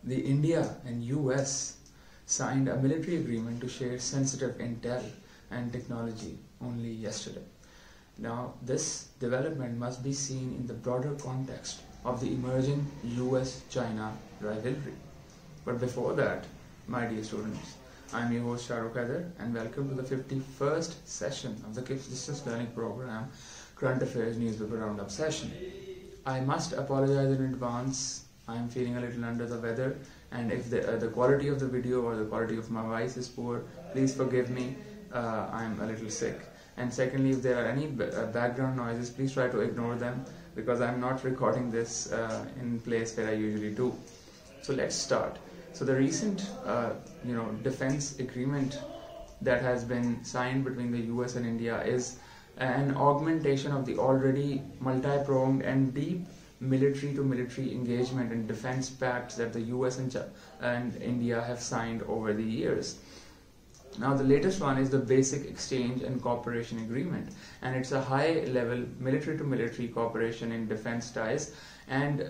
The India and US signed a military agreement to share sensitive intel and technology only yesterday. Now, this development must be seen in the broader context of the emerging US-China rivalry. But before that, my dear students, I am your host Shahrukh Haider and welcome to the 51st session of the KIPS Distance Learning Program Current Affairs Newspaper Roundup session. I must apologize in advance. I am feeling a little under the weather, and if the quality of the video or the quality of my voice is poor, please forgive me. I am a little sick. And secondly, if there are any background noises, please try to ignore them because I am not recording this in place where I usually do. So let's start. So the recent defense agreement that has been signed between the US and India is an augmentation of the already multi-pronged and deep military-to-military engagement and defense pacts that the US and India have signed over the years. Now the latest one is the Basic Exchange and Cooperation Agreement, and it's a high-level military-to-military cooperation in defense ties. And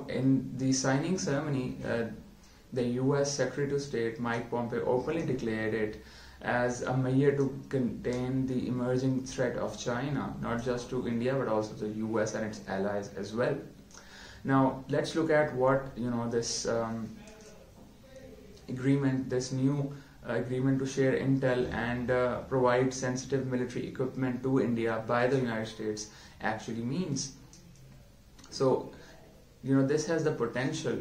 in the signing ceremony, the US Secretary of State Mike Pompeo openly declared it as a measure to contain the emerging threat of China, not just to India but also to the US and its allies as well. Now let's look at what this agreement, this new agreement to share intel and provide sensitive military equipment to India by the United States actually means. So this has the potential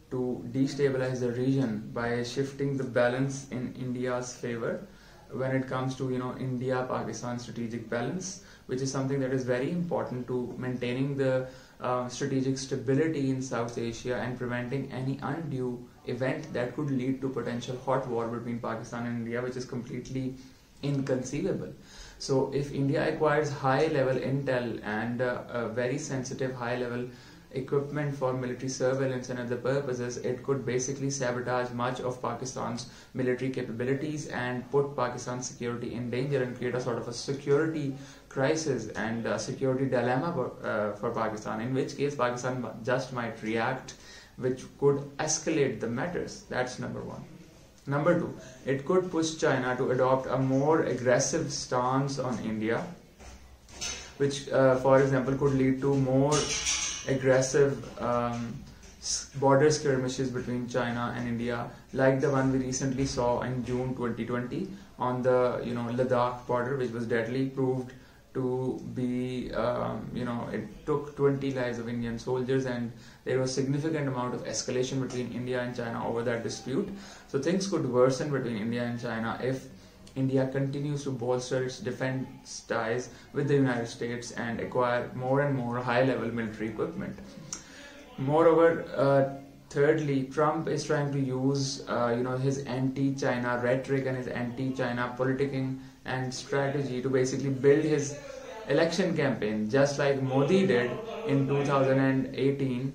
to destabilize the region by shifting the balance in India's favor when it comes to India-Pakistan strategic balance, which is something that is very important to maintaining the strategic stability in South Asia and preventing any undue event that could lead to potential hot war between Pakistan and India, which is completely inconceivable. So if India acquires high-level intel and very sensitive high-level equipment for military surveillance and other purposes, it could basically sabotage much of Pakistan's military capabilities and put Pakistan's security in danger and create a sort of a security crisis and a security dilemma for Pakistan, in which case Pakistan just might react, which could escalate the matters. That's number one. Number two, it could push China to adopt a more aggressive stance on India, which for example could lead to more aggressive border skirmishes between China and India, like the one we recently saw in June 2020 on the Ladakh border, which was deadly, proved to be it took 20 lives of Indian soldiers, and there was significant amount of escalation between India and China over that dispute. So things could worsen between India and China if India continues to bolster its defense ties with the United States and acquire more and more high-level military equipment. Moreover, thirdly, Trump is trying to use his anti-China rhetoric and his anti-China politicking and strategy to basically build his election campaign, just like Modi did in 2018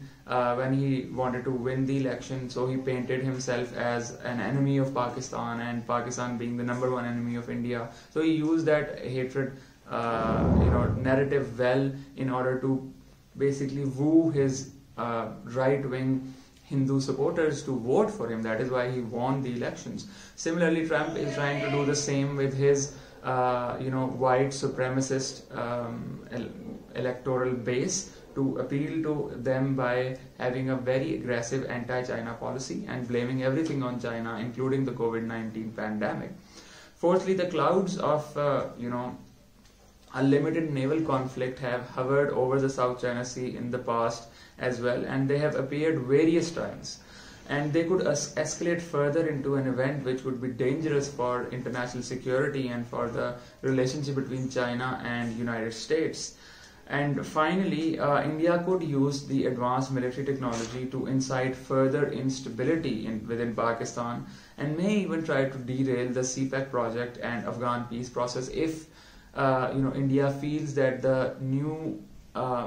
when he wanted to win the election. So he painted himself as an enemy of Pakistan, and Pakistan being the number one enemy of India. So he used that hatred narrative well in order to basically woo his right-wing Hindu supporters to vote for him. That is why he won the elections. Similarly, Trump is trying to do the same with his white supremacist electoral base, to appeal to them by having a very aggressive anti-China policy and blaming everything on China, including the COVID-19 pandemic. Fourthly, the clouds of a limited naval conflict have hovered over the South China Sea in the past as well, and they have appeared various times, and they could escalate further into an event which would be dangerous for international security and for the relationship between China and United States. And finally, India could use the advanced military technology to incite further instability within Pakistan, and may even try to derail the CPEC project and Afghan peace process if India feels that the new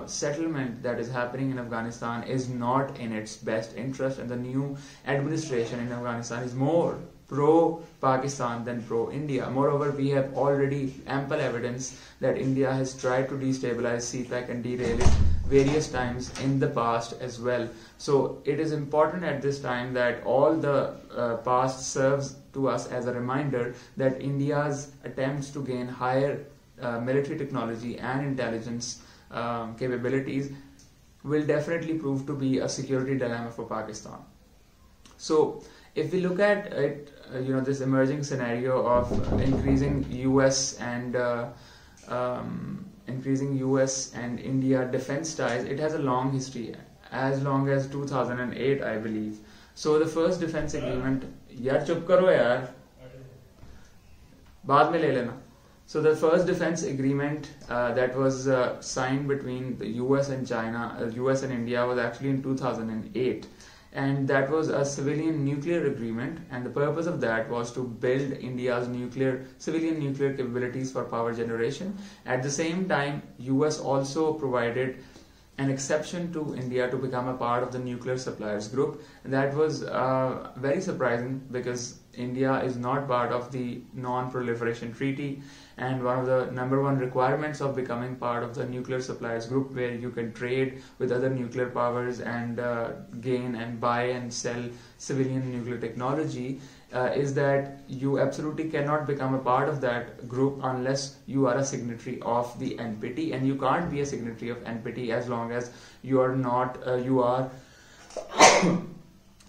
settlement that is happening in Afghanistan is not in its best interest, and the new administration in Afghanistan is more pro-Pakistan than pro-India. Moreover, we have already ample evidence that India has tried to destabilize CPEC and derail it various times in the past as well. So it is important at this time that all the past serves to us as a reminder that India's attempts to gain higher military technology and intelligence capabilities will definitely prove to be a security dilemma for Pakistan. So if we look at it, this emerging scenario of increasing US and India defense ties, it has a long history, as long as 2008, I believe. So the first defense agreement, yaar chup karo yaar, baad mein le lena. So the first defense agreement that was signed between the US and China, US and India, was actually in 2008. And that was a civilian nuclear agreement, and the purpose of that was to build India's civilian nuclear capabilities for power generation. At the same time, US also provided an exception to India to become a part of the nuclear suppliers group. And that was very surprising because India is not part of the non-proliferation treaty, and one of the #1 requirements of becoming part of the nuclear suppliers group, where you can trade with other nuclear powers and gain and buy and sell civilian nuclear technology, is that you absolutely cannot become a part of that group unless you are a signatory of the NPT, and you can't be a signatory of NPT as long as you are not you are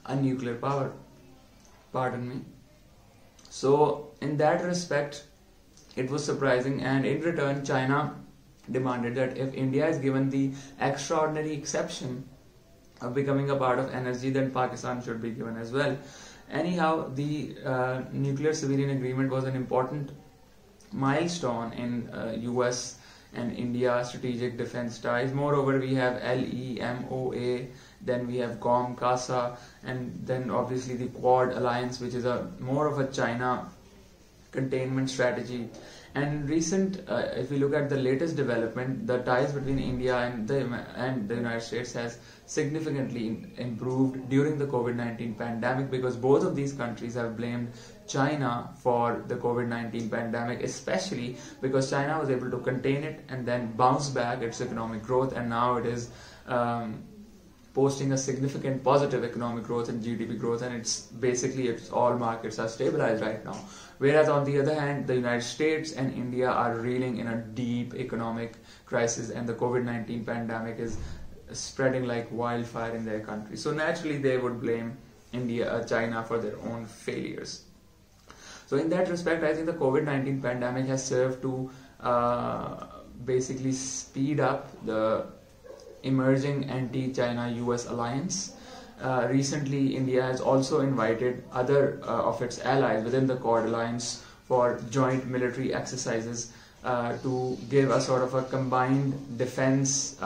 a nuclear power. Pardon me. So in that respect, it was surprising, and in return China demanded that if India is given the extraordinary exception of becoming a part of NSG, then Pakistan should be given as well. Anyhow, the nuclear civilian agreement was an important milestone in US and India strategic defense ties. Moreover, we have LEMOA, then we have GOM, CASA, and then obviously the Quad alliance, which is more of a China containment strategy. And if we look at the latest development, the ties between India and the United States has significantly improved during the COVID-19 pandemic, because both of these countries have blamed China for the COVID-19 pandemic, especially because China was able to contain it and then bounce back its economic growth, and now it is posting a significant positive economic growth and GDP growth, and its all markets are stabilized right now. Whereas on the other hand, the United States and India are reeling in a deep economic crisis, and the COVID-19 pandemic is spreading like wildfire in their country. So naturally they would blame China for their own failures. So in that respect, I think the COVID-19 pandemic has served to basically speed up the emerging anti-China US alliance. Recently, India has also invited other of its allies within the Quad alliance for joint military exercises to give a sort of a combined defense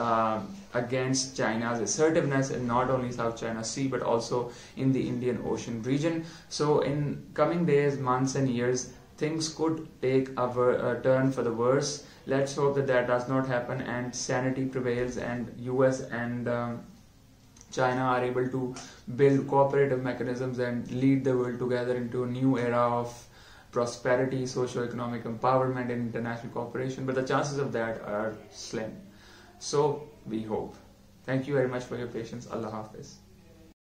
against China's assertiveness in not only South China Sea but also in the Indian Ocean region. So in coming days, months and years, things could take a turn for the worse. Let's hope that that does not happen and sanity prevails, and US and China are able to build cooperative mechanisms and lead the world together into a new era of prosperity, socio-economic empowerment and international cooperation. But the chances of that are slim. So we hope. Thank you very much for your patience. Allah Hafiz.